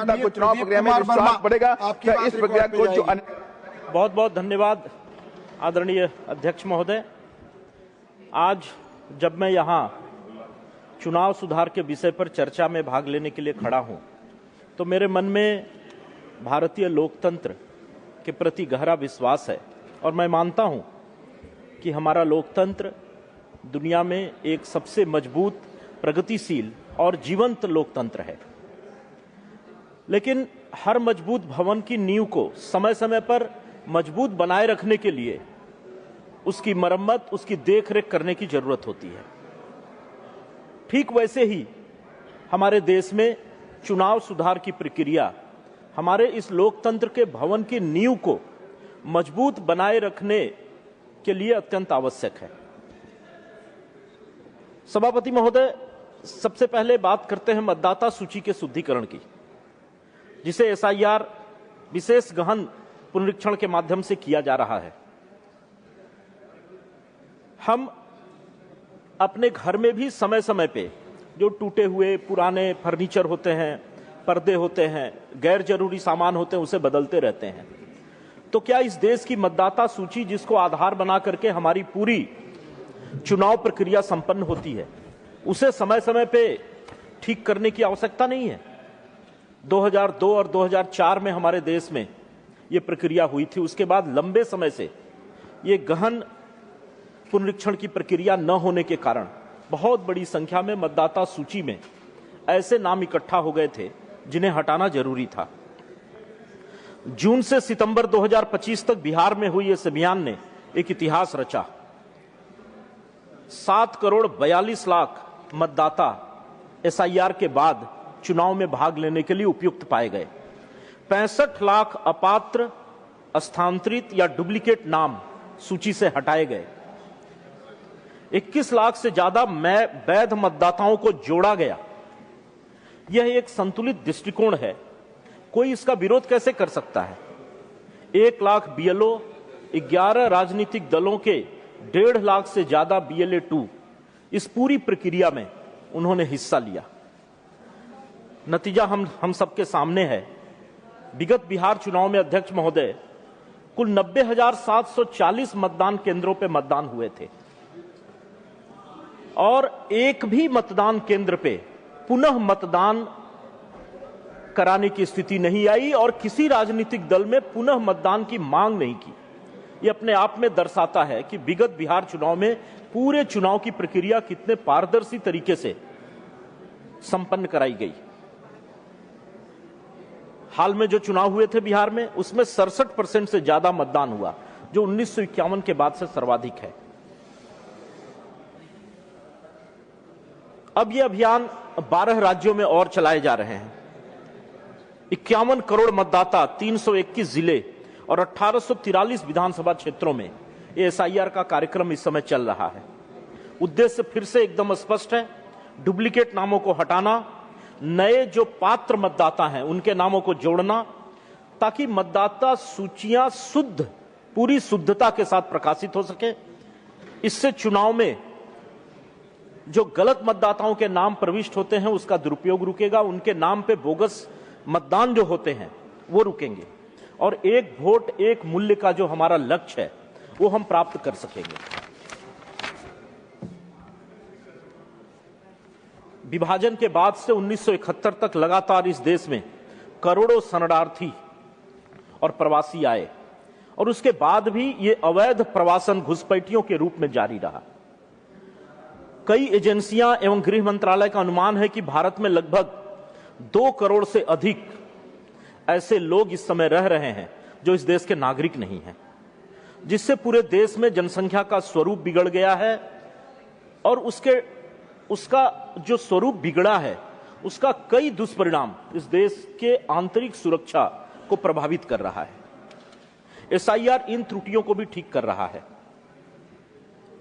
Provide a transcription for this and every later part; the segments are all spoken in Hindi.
जनता को चुनाव प्रक्रिया में विश्वास बढ़ेगा। इस प्रक्रिया को जो बहुत बहुत धन्यवाद आदरणीय अध्यक्ष महोदय। आज जब मैं यहाँ चुनाव सुधार के विषय पर चर्चा में भाग लेने के लिए खड़ा हूँ तो मेरे मन में भारतीय लोकतंत्र के प्रति गहरा विश्वास है और मैं मानता हूँ कि हमारा लोकतंत्र दुनिया में एक सबसे मजबूत, प्रगतिशील और जीवंत लोकतंत्र है। लेकिन हर मजबूत भवन की नींव को समय समय पर मजबूत बनाए रखने के लिए उसकी मरम्मत, उसकी देखरेख करने की जरूरत होती है। ठीक वैसे ही हमारे देश में चुनाव सुधार की प्रक्रिया हमारे इस लोकतंत्र के भवन की नींव को मजबूत बनाए रखने के लिए अत्यंत आवश्यक है। सभापति महोदय, सबसे पहले बात करते हैं मतदाता सूची के शुद्धिकरण की, जिसे एसआईआर विशेष गहन पुनरीक्षण के माध्यम से किया जा रहा है। हम अपने घर में भी समय समय पे जो टूटे हुए पुराने फर्नीचर होते हैं, पर्दे होते हैं, गैर जरूरी सामान होते हैं, उसे बदलते रहते हैं। तो क्या इस देश की मतदाता सूची, जिसको आधार बना करके हमारी पूरी चुनाव प्रक्रिया संपन्न होती है, उसे समय समय पे ठीक करने की आवश्यकता नहीं है? 2002 और 2004 में हमारे देश में ये प्रक्रिया हुई थी। उसके बाद लंबे समय से ये गहन पुनरीक्षण की प्रक्रिया न होने के कारण बहुत बड़ी संख्या में मतदाता सूची में ऐसे नाम इकट्ठा हो गए थे जिन्हें हटाना जरूरी था। जून से सितंबर 2025 तक बिहार में हुई इस अभियान ने एक इतिहास रचा। 7 करोड़ 42 लाख मतदाता एसआईआर के बाद चुनाव में भाग लेने के लिए उपयुक्त पाए गए। 65 लाख अपात्र, स्थानांतरित या डुप्लीकेट नाम सूची से हटाए गए। 21 लाख से ज्यादा वैध मतदाताओं को जोड़ा गया। यह एक संतुलित दृष्टिकोण है। कोई इसका विरोध कैसे कर सकता है? 1 लाख बीएलओ, 11 राजनीतिक दलों के 1.5 लाख से ज्यादा BLA-2 इस पूरी प्रक्रिया में उन्होंने हिस्सा लिया। नतीजा हम सबके सामने है। विगत बिहार चुनाव में अध्यक्ष महोदय, कुल 90,740 मतदान केंद्रों पे मतदान हुए थे और एक भी मतदान केंद्र पे पुनः मतदान कराने की स्थिति नहीं आई और किसी राजनीतिक दल में पुनः मतदान की मांग नहीं की। यह अपने आप में दर्शाता है कि विगत बिहार चुनाव में पूरे चुनाव की प्रक्रिया कितने पारदर्शी तरीके से संपन्न कराई गई। हाल में जो चुनाव हुए थे बिहार में, उसमें 67% से ज्यादा मतदान हुआ, जो 1951 के बाद से सर्वाधिक है। अब यह अभियान 12 राज्यों में और चलाए जा रहे हैं। 51 करोड़ मतदाता, 321 जिले और 1843 विधानसभा क्षेत्रों में एसआईआर का कार्यक्रम इस समय चल रहा है। उद्देश्य फिर से एकदम स्पष्ट है, डुप्लीकेट नामों को हटाना, नए जो पात्र मतदाता हैं उनके नामों को जोड़ना, ताकि मतदाता सूचियां शुद्ध, पूरी शुद्धता के साथ प्रकाशित हो सके। इससे चुनाव में जो गलत मतदाताओं के नाम प्रविष्ट होते हैं उसका दुरुपयोग रुकेगा, उनके नाम पे बोगस मतदान जो होते हैं वो रुकेंगे और एक वोट एक मूल्य का जो हमारा लक्ष्य है वो हम प्राप्त कर सकेंगे। विभाजन के बाद से 1971 तक लगातार इस देश में करोड़ों शरणार्थी और प्रवासी आए और उसके बाद भी ये अवैध प्रवासन घुसपैठियों के रूप में जारी रहा। कई एजेंसियां एवं गृह मंत्रालय का अनुमान है कि भारत में लगभग 2 करोड़ से अधिक ऐसे लोग इस समय रह रहे हैं जो इस देश के नागरिक नहीं हैं, जिससे पूरे देश में जनसंख्या का स्वरूप बिगड़ गया है और उसका जो स्वरूप बिगड़ा है उसका कई दुष्परिणाम इस देश के आंतरिक सुरक्षा को प्रभावित कर रहा है। एसआईआर इन त्रुटियों को भी ठीक कर रहा है।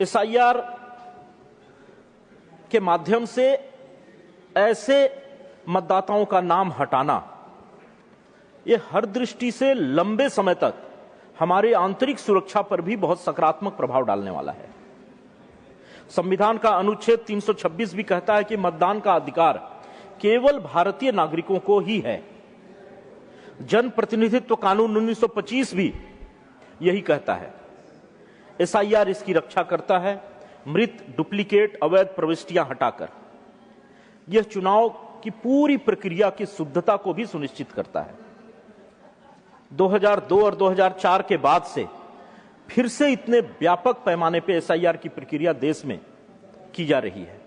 एसआईआर के माध्यम से ऐसे मतदाताओं का नाम हटाना, यह हर दृष्टि से लंबे समय तक हमारे आंतरिक सुरक्षा पर भी बहुत सकारात्मक प्रभाव डालने वाला है। संविधान का अनुच्छेद 326 भी कहता है कि मतदान का अधिकार केवल भारतीय नागरिकों को ही है। जन प्रतिनिधित्व कानून 1925 भी यही कहता है। एसआईआर इसकी रक्षा करता है, मृत, डुप्लीकेट, अवैध प्रविष्टियां हटाकर। यह चुनाव की पूरी प्रक्रिया की शुद्धता को भी सुनिश्चित करता है। 2002 और 2004 के बाद से फिर से इतने व्यापक पैमाने पर एसआईआर की प्रक्रिया देश में की जा रही है।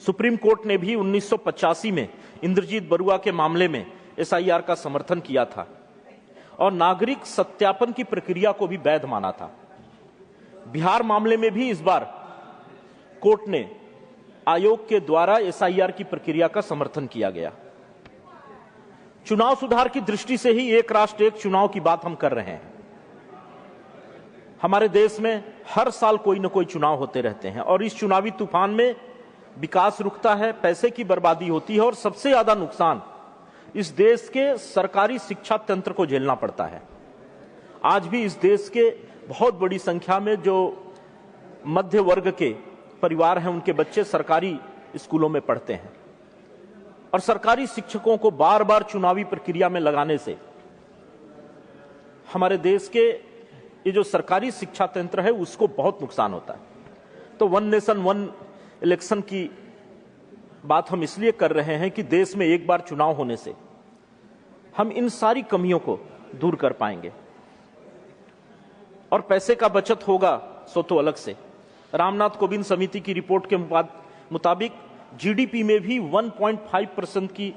सुप्रीम कोर्ट ने भी 1985 में इंद्रजीत बरुआ के मामले में एसआईआर का समर्थन किया था और नागरिक सत्यापन की प्रक्रिया को भी वैध माना था। बिहार मामले में भी इस बार कोर्ट ने आयोग के द्वारा एसआईआर की प्रक्रिया का समर्थन किया गया। चुनाव सुधार की दृष्टि से ही एक राष्ट्र एक चुनाव की बात हम कर रहे हैं। हमारे देश में हर साल कोई न कोई चुनाव होते रहते हैं और इस चुनावी तूफान में विकास रुकता है, पैसे की बर्बादी होती है और सबसे ज्यादा नुकसान इस देश के सरकारी शिक्षा तंत्र को झेलना पड़ता है। आज भी इस देश के बहुत बड़ी संख्या में जो मध्य वर्ग के परिवार हैं, उनके बच्चे सरकारी स्कूलों में पढ़ते हैं और सरकारी शिक्षकों को बार बार चुनावी प्रक्रिया में लगाने से हमारे देश के ये जो सरकारी शिक्षा तंत्र है उसको बहुत नुकसान होता है। तो वन नेशन वन इलेक्शन की बात हम इसलिए कर रहे हैं कि देश में एक बार चुनाव होने से हम इन सारी कमियों को दूर कर पाएंगे और पैसे का बचत होगा सो तो अलग से। रामनाथ कोविंद समिति की रिपोर्ट के मुताबिक जीडीपी में भी 1.5% की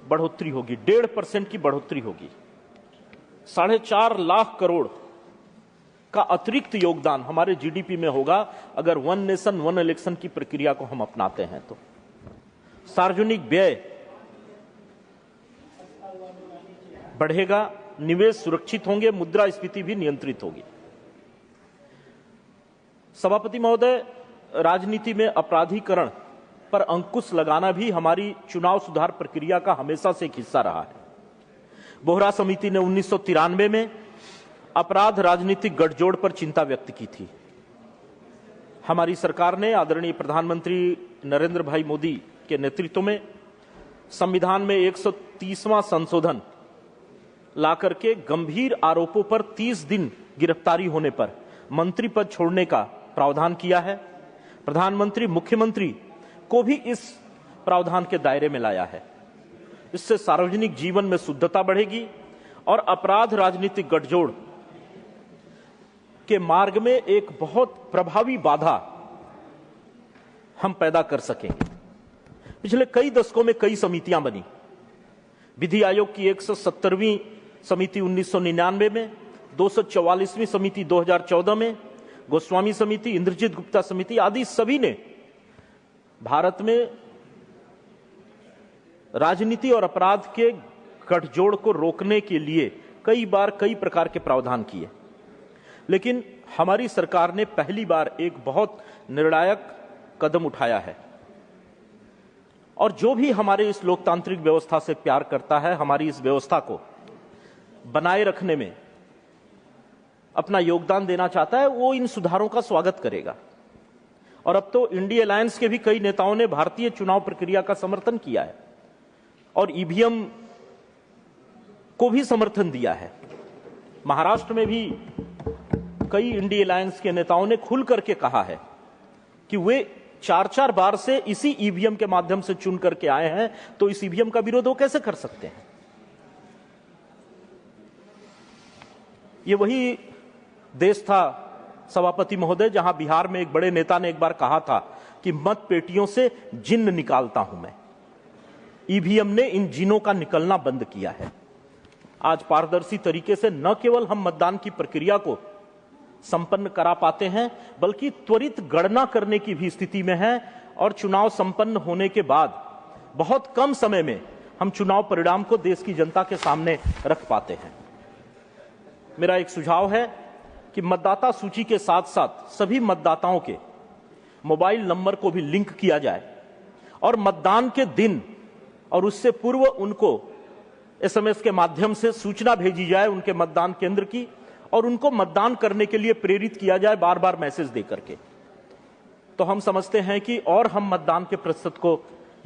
बढ़ोतरी होगी, 1.5% की बढ़ोतरी होगी। 4.5 लाख करोड़ का अतिरिक्त योगदान हमारे जीडीपी में होगा अगर वन नेशन वन इलेक्शन की प्रक्रिया को हम अपनाते हैं तो। सार्वजनिक व्यय बढ़ेगा, निवेश सुरक्षित होंगे, मुद्रास्फीति भी नियंत्रित होगी। सभापति महोदय, राजनीति में अपराधीकरण पर अंकुश लगाना भी हमारी चुनाव सुधार प्रक्रिया का हमेशा से एक हिस्सा रहा है। बोहरा समिति ने 1993 में अपराध राजनीतिक गठजोड़ पर चिंता व्यक्त की थी। हमारी सरकार ने आदरणीय प्रधानमंत्री नरेंद्र भाई मोदी के नेतृत्व में संविधान में 130वां संशोधन लाकर के गंभीर आरोपों पर 30 दिन गिरफ्तारी होने पर मंत्री पद छोड़ने का प्रावधान किया है। प्रधानमंत्री, मुख्यमंत्री को भी इस प्रावधान के दायरे में लाया है। इससे सार्वजनिक जीवन में शुद्धता बढ़ेगी और अपराध राजनीतिक गठजोड़ के मार्ग में एक बहुत प्रभावी बाधा हम पैदा कर सकेंगे। पिछले कई दशकों में कई समितियां बनी। विधि आयोग की 170वीं समिति 1999 में, 244वीं समिति 2014 में, गोस्वामी समिति, इंद्रजीत गुप्ता समिति आदि सभी ने भारत में राजनीति और अपराध के गठजोड़ को रोकने के लिए कई बार कई प्रकार के प्रावधान किए। लेकिन हमारी सरकार ने पहली बार एक बहुत निर्णायक कदम उठाया है और जो भी हमारे इस लोकतांत्रिक व्यवस्था से प्यार करता है, हमारी इस व्यवस्था को बनाए रखने में अपना योगदान देना चाहता है, वो इन सुधारों का स्वागत करेगा। और अब तो इंडिया अलायंस के भी कई नेताओं ने भारतीय चुनाव प्रक्रिया का समर्थन किया है और ईवीएम को भी समर्थन दिया है। महाराष्ट्र में भी कई इंडिया अलायंस के नेताओं ने खुल करके कहा है कि वे 4-4 बार से इसी ईवीएम के माध्यम से चुन करके आए हैं, तो इस ईवीएम का विरोध वो कैसे कर सकते हैं। ये वही देश था सभापति महोदय जहां बिहार में एक बड़े नेता ने एक बार कहा था कि मत पेटियों से जिन्न निकालता हूं मैं। ईवीएम ने इन जिनों का निकलना बंद किया है। आज पारदर्शी तरीके से न केवल हम मतदान की प्रक्रिया को संपन्न करा पाते हैं, बल्कि त्वरित गणना करने की भी स्थिति में हैं और चुनाव संपन्न होने के बाद बहुत कम समय में हम चुनाव परिणाम को देश की जनता के सामने रख पाते हैं। मेरा एक सुझाव है कि मतदाता सूची के साथ साथ सभी मतदाताओं के मोबाइल नंबर को भी लिंक किया जाए और मतदान के दिन और उससे पूर्व उनको एसएमएस के माध्यम से सूचना भेजी जाए उनके मतदान केंद्र की और उनको मतदान करने के लिए प्रेरित किया जाए बार बार मैसेज दे करके। तो हम समझते हैं कि और हम मतदान के प्रतिशत को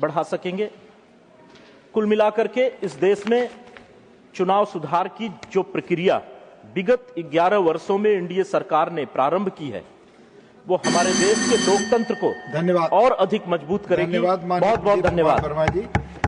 बढ़ा सकेंगे। कुल मिलाकर के इस देश में चुनाव सुधार की जो प्रक्रिया विगत 11 वर्षों में एनडीए सरकार ने प्रारंभ की है, वो हमारे देश के लोकतंत्र को धन्यवाद और अधिक मजबूत करेगी। बहुत बहुत धन्यवाद। वर्मा जी।